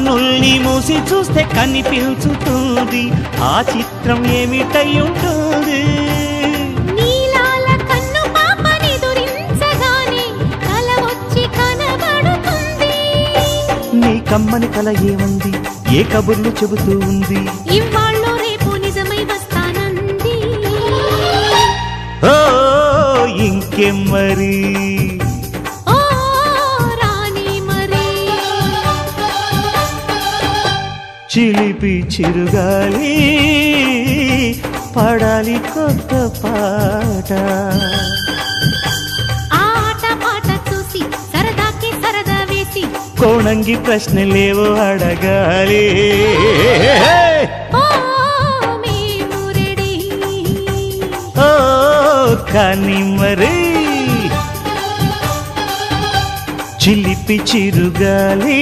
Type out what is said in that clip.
కన్నుల్ని మూసి చూస్తే కనిపించుతుంది ఆ చిత్రం ఏమిటై ఉంటుంది నీలాల కన్ను పాపని దురించగానే కల వచ్చి కనబడుతుంది నీ కమ్మని కల ఏమంది ఏ కబుర్లు చెబుతూ ఉంది ఇవాళ్ళో రేపు నిజమై వస్తానంది ఓ ఇంకేం మరి ఓ రాణి మరి చిలిపి చిరుగాలి పాడాలి కొత్త పాట ఆట పాట చూసి సరదాకి సరదా వేసి కోణంగి ప్రశ్నలేవో అడగాలి ఓ మేము రెడీ ఓ కానీ మరి చిలిపి చిరుగాలి